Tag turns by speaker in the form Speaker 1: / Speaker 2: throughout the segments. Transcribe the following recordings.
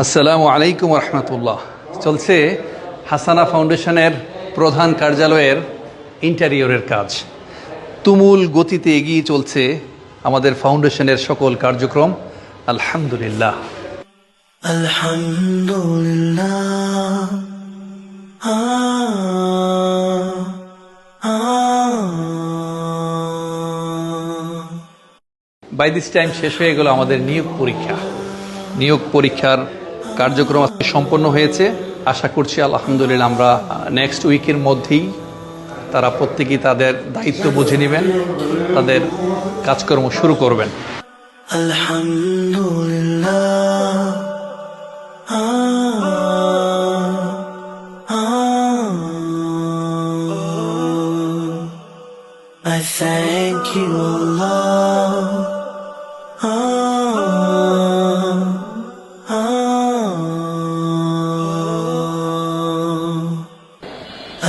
Speaker 1: আসসালামু আলাইকুম রহমতুল্লাহ। চলছে হাসানা ফাউন্ডেশনের প্রধান কার্যালয়ের ইন্টেরিয়রের কাজ। তুমুল গতিতে এগিয়ে চলছে আমাদের ফাউন্ডেশনের সকল কার্যক্রম। আলহামদুলিল্লাহ
Speaker 2: আলহামদুলিল্লাহ।
Speaker 1: বাই দিস টাইম শেষ হয়ে গেল আমাদের নিয়োগ পরীক্ষা। নিয়োগ পরীক্ষার কার্যক্রম আজকে সম্পন্ন হয়েছে। আশা করছি আলহামদুলিল্লাহ আমরা নেক্সট উইকের মধ্যেই তারা প্রত্যেকেই তাদের দায়িত্ব বুঝে নেবেন, তাদের কাজকর্ম শুরু করবেন।
Speaker 2: আলহামদুলিল্লাহ। I thank you, Allah.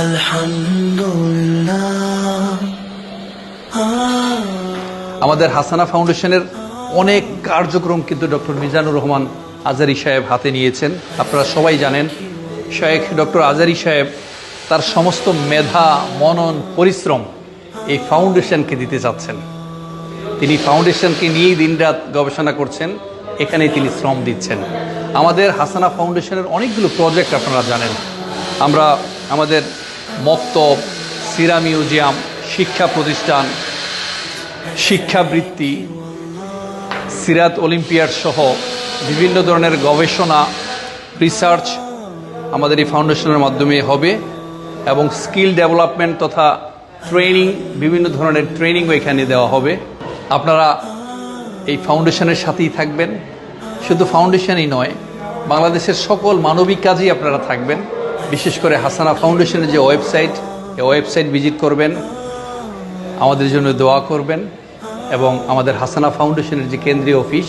Speaker 2: আলহামদুলিল্লাহ।
Speaker 1: আমাদের হাসানা ফাউন্ডেশনের অনেক কার্যক্রম কিন্তু ডক্টর মিজানুর রহমান আজারি সাহেব হাতে নিয়েছেন। আপনারা সবাই জানেন শেখ ডক্টর আজারি সাহেব তার সমস্ত মেধা, মনন, পরিশ্রম এই ফাউন্ডেশনকে দিতে চাচ্ছেন। তিনি ফাউন্ডেশনকে নিয়েই দিনরাত গবেষণা করছেন, এখানেই তিনি শ্রম দিচ্ছেন। আমাদের হাসানা ফাউন্ডেশনের অনেকগুলো প্রজেক্ট আপনারা জানেন। আমরা আমাদের মক্তব, সিরা মিউজিয়াম, শিক্ষা প্রতিষ্ঠান, শিক্ষাবৃত্তি, সিরাত অলিম্পিয়াড সহ বিভিন্ন ধরনের গবেষণা, রিসার্চ আমাদের এই ফাউন্ডেশনের মাধ্যমে হবে এবং স্কিল ডেভেলপমেন্ট তথা ট্রেনিং, বিভিন্ন ধরনের ট্রেনিংও এখানে দেওয়া হবে। আপনারা এই ফাউন্ডেশনের সাথেই থাকবেন। শুধু ফাউন্ডেশনই নয়, বাংলাদেশের সকল মানবিক কাজেই আপনারা থাকবেন। বিশেষ করে হাসানা ফাউন্ডেশনের যে ওয়েবসাইট, এই ওয়েবসাইট ভিজিট করবেন, আমাদের জন্য দোয়া করবেন এবং আমাদের হাসানা ফাউন্ডেশনের যে কেন্দ্রীয় অফিস,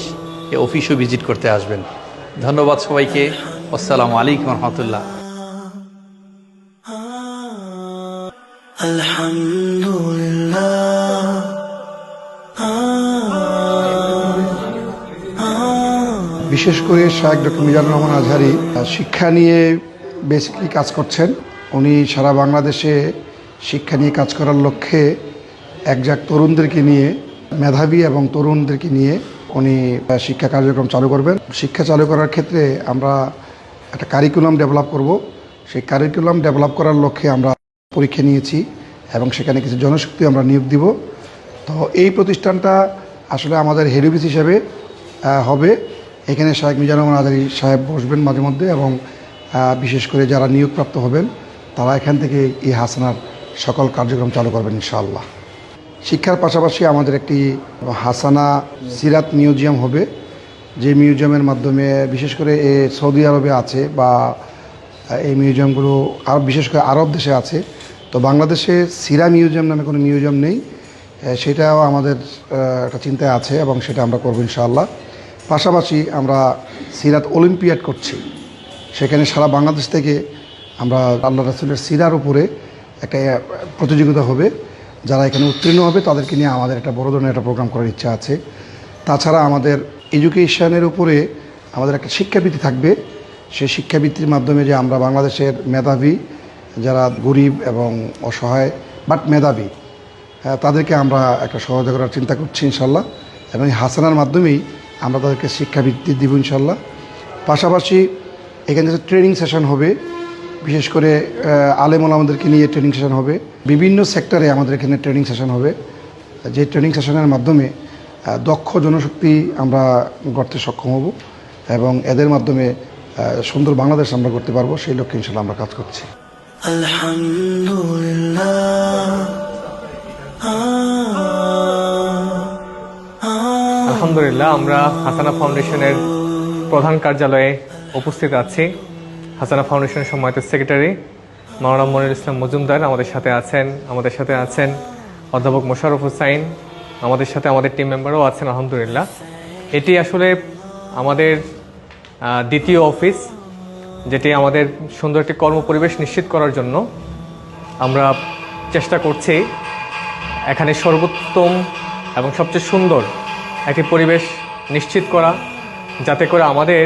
Speaker 1: এই অফিসও ভিজিট করতে আসবেন। ধন্যবাদ সবাইকে। আসসালামু আলাইকুম রহমতুল্লাহ।
Speaker 2: আলহামদুলিল্লাহ।
Speaker 3: বিশেষ করে শায়েখ ডক্টর মিজানুর রহমান আজহারি শিক্ষা নিয়ে বেসিক্যালি কাজ করছেন। উনি সারা বাংলাদেশে শিক্ষা নিয়ে কাজ করার লক্ষ্যে একজাক তরুণদেরকে নিয়ে, মেধাবী এবং তরুণদেরকে নিয়ে উনি শিক্ষা কার্যক্রম চালু করবেন। শিক্ষা চালু করার ক্ষেত্রে আমরা একটা কারিকুলাম ডেভেলপ করব। সেই কারিকুলাম ডেভেলপ করার লক্ষ্যে আমরা পরীক্ষা নিয়েছি এবং সেখানে কিছু জনশক্তি আমরা নিয়োগ দিব। তো এই প্রতিষ্ঠানটা আসলে আমাদের হেড অফিস হিসেবে হবে। এখানে শায়েখ মিজানুর রহমান আজহারি সাহেব বসবেন মাঝে মধ্যে এবং বিশেষ করে যারা নিয়োগপ্রাপ্ত হবেন তারা এখান থেকে এই হাসানার সকল কার্যক্রম চালু করবেন ইনশাআল্লাহ। শিক্ষার পাশাপাশি আমাদের একটি হাসানা সিরাত মিউজিয়াম হবে, যে মিউজিয়ামের মাধ্যমে বিশেষ করে সৌদি আরবে আছে বা এই মিউজিয়ামগুলো আর বিশেষ করে আরব দেশে আছে। তো বাংলাদেশে সিরা মিউজিয়াম নামে কোনো মিউজিয়াম নেই, সেটাও আমাদের একটা চিন্তায় আছে এবং সেটা আমরা করবো ইনশাআল্লাহ। পাশাপাশি আমরা সিরাত অলিম্পিয়াড করছি, সেখানে সারা বাংলাদেশ থেকে আমরা আল্লাহ রাসূলের সিরার উপরে একটা প্রতিযোগিতা হবে। যারা এখানে উত্তীর্ণ হবে তাদেরকে নিয়ে আমাদের একটা বড় ধরনের একটা প্রোগ্রাম করার ইচ্ছা আছে। তাছাড়া আমাদের এডুকেশনের উপরে আমাদের একটা শিক্ষাবৃত্তি থাকবে। সেই শিক্ষাবৃত্তির মাধ্যমে যে আমরা বাংলাদেশের মেধাবী, যারা গরিব এবং অসহায় বাট মেধাবী, তাদেরকে আমরা একটা সহযোগিতা করার চিন্তা করছি ইনশাল্লাহ। এবং এই হাসানার মাধ্যমেই আমরা তাদেরকে শিক্ষাবৃত্তি দিব ইনশাল্লাহ। পাশাপাশি এখানে যে ট্রেনিং সেশন হবে, বিশেষ করে আলেম ওলামাদেরকে নিয়ে ট্রেনিং সেশন হবে। বিভিন্ন সেক্টরে আমাদের এখানে ট্রেনিং সেশন হবে, যে ট্রেনিং সেশনের মাধ্যমে দক্ষ জনশক্তি আমরা গড়তে সক্ষম হব এবং এদের মাধ্যমে সুন্দর বাংলাদেশ আমরা করতে পারবো। সেই লক্ষ্যে ইনশাল্লাহ আমরা কাজ করছি।
Speaker 4: আলহামদুলিল্লাহ, আমরা হাসানা ফাউন্ডেশনের প্রধান কার্যালয়ে উপস্থিত আছি। হাসানা ফাউন্ডেশনের সম্মানিত সেক্রেটারি মাওলানা মনিরুল ইসলাম মজুমদার আমাদের সাথে আছেন অধ্যাপক মোশাররফ হোসাইন, আমাদের সাথে আমাদের টিম মেম্বারও আছেন আলহামদুলিল্লাহ। এটি আসলে আমাদের দ্বিতীয় অফিস, যেটি আমাদের সুন্দর একটি কর্মপরিবেশ নিশ্চিত করার জন্য আমরা চেষ্টা করছি এখানে সর্বোত্তম এবং সবচেয়ে সুন্দর একটি পরিবেশ নিশ্চিত করা, যাতে করে আমাদের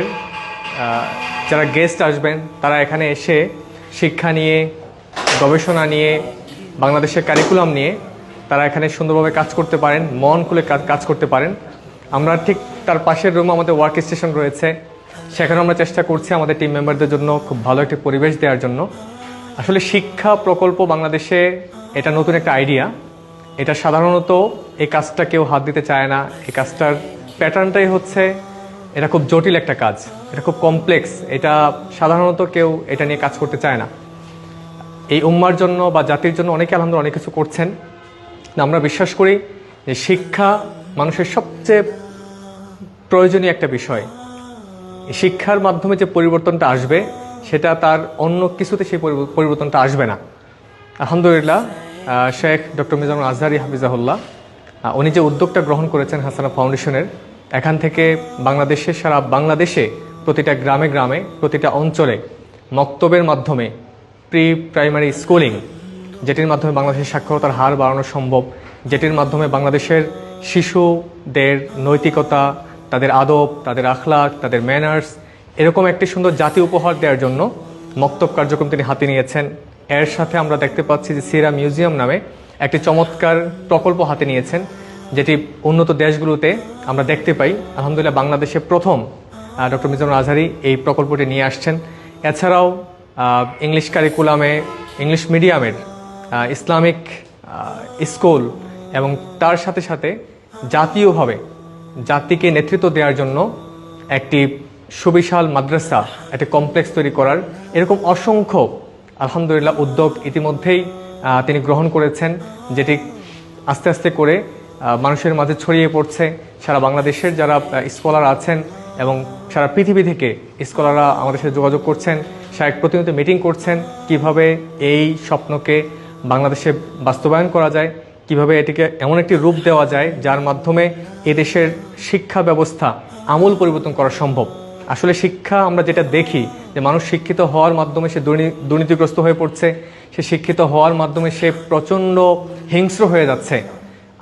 Speaker 4: যারা গেস্ট আসবেন তারা এখানে এসে শিক্ষা নিয়ে, গবেষণা নিয়ে, বাংলাদেশের কারিকুলাম নিয়ে তারা এখানে সুন্দরভাবে কাজ করতে পারেন, মন খুলে কাজ করতে পারেন। আমরা ঠিক তার পাশের রুমে আমাদের ওয়ার্ক স্টেশন রয়েছে, সেখানে আমরা চেষ্টা করছি আমাদের টিম মেম্বারদের জন্য খুব ভালো একটি পরিবেশ দেওয়ার জন্য। আসলে শিক্ষা প্রকল্প বাংলাদেশে এটা নতুন একটা আইডিয়া। এটা সাধারণত এই কাজটা কেউ হাত দিতে চায় না। এই কাজটার প্যাটার্নটাই হচ্ছে এটা খুব জটিল একটা কাজ, এটা খুব কমপ্লেক্স, এটা সাধারণত কেউ এটা নিয়ে কাজ করতে চায় না। এই উম্মার জন্য বা জাতির জন্য অনেকে আলহামদুলিল্লাহ অনেক কিছু করছেন। আমরা বিশ্বাস করি যে শিক্ষা মানুষের সবচেয়ে প্রয়োজনীয় একটা বিষয়। শিক্ষার মাধ্যমে যে পরিবর্তনটা আসবে সেটা তার অন্য কিছুতে সেই পরিবর্তনটা আসবে না। আলহামদুলিল্লাহ শেখ ডক্টর মিজানুল আজহারি হাফিজাহুল্লাহ উনি যে উদ্যোগটা গ্রহণ করেছেন হাসানা ফাউন্ডেশনের, এখান থেকে সারা বাংলাদেশে প্রতিটা গ্রামে গ্রামে, প্রতিটা অঞ্চলে মক্তবের মাধ্যমে প্রি প্রাইমারি স্কুলিং, যেটির মাধ্যমে বাংলাদেশের সাক্ষরতার হার বাড়ানো সম্ভব, যেটির মাধ্যমে বাংলাদেশের শিশুদের নৈতিকতা, তাদের আদব, তাদের আখলাক, তাদের ম্যানার্স, এরকম একটি সুন্দর জাতি উপহার দেওয়ার জন্য মক্তব কার্যক্রম তিনি হাতে নিয়েছেন। এর সাথে আমরা দেখতে পাচ্ছি যে সিরা মিউজিয়াম নামে একটি চমৎকার প্রকল্প হাতে নিয়েছেন, যেটি উন্নত দেশগুলোতে আমরা দেখতে পাই। আলহামদুলিল্লাহ বাংলাদেশে প্রথম ডক্টর মিজানুল আজহারি এই প্রকল্পটি নিয়ে আসছেন। এছাড়াও ইংলিশ কারিকুলামে, ইংলিশ মিডিয়ামের ইসলামিক স্কুল এবং তার সাথে সাথে জাতীয়ভাবে জাতিকে নেতৃত্ব দেওয়ার জন্য একটি সুবিশাল মাদ্রাসা, একটি কমপ্লেক্স তৈরি করার, এরকম অসংখ্য আলহামদুলিল্লাহ উদ্যোগ ইতিমধ্যেই তিনি গ্রহণ করেছেন, যেটি আস্তে আস্তে করে মানুষের মাঝে ছড়িয়ে পড়ছে। সারা বাংলাদেশের যারা স্কলার আছেন এবং সারা পৃথিবী থেকে স্কলাররা আমাদের সাথে যোগাযোগ করছেন, সারা প্রতিনিয়ত মিটিং করছেন কিভাবে এই স্বপ্নকে বাংলাদেশে বাস্তবায়ন করা যায়, কিভাবে এটিকে এমন একটি রূপ দেওয়া যায় যার মাধ্যমে এদেশের শিক্ষা ব্যবস্থা আমূল পরিবর্তন করা সম্ভব। আসলে শিক্ষা আমরা যেটা দেখি যে মানুষ শিক্ষিত হওয়ার মাধ্যমে সে দুর্নীতিগ্রস্ত হয়ে পড়ছে, সে শিক্ষিত হওয়ার মাধ্যমে সে প্রচণ্ড হিংস্র হয়ে যাচ্ছে।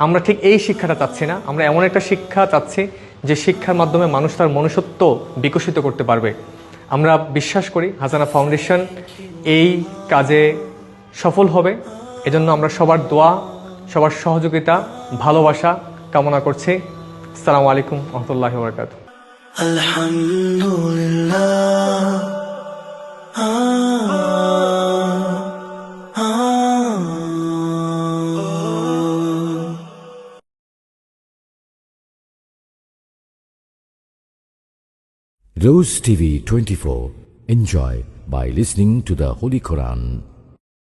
Speaker 4: আমরা ঠিক এই শিক্ষাটা চাচ্ছি না, আমরা এমন একটা শিক্ষা চাচ্ছি যে শিক্ষার মাধ্যমে মানুষ তার মনুষ্যত্ব বিকশিত করতে পারবে। আমরা বিশ্বাস করি হাসানা ফাউন্ডেশন এই কাজে সফল হবে। এজন্য আমরা সবার দোয়া, সবার সহযোগিতা, ভালোবাসা কামনা করছি। আসসালামু আলাইকুম ওয়া রাহমাতুল্লাহি ওয়া বারাকাতুহু।
Speaker 5: Rose TV 24. Enjoy by listening to the Holy Quran.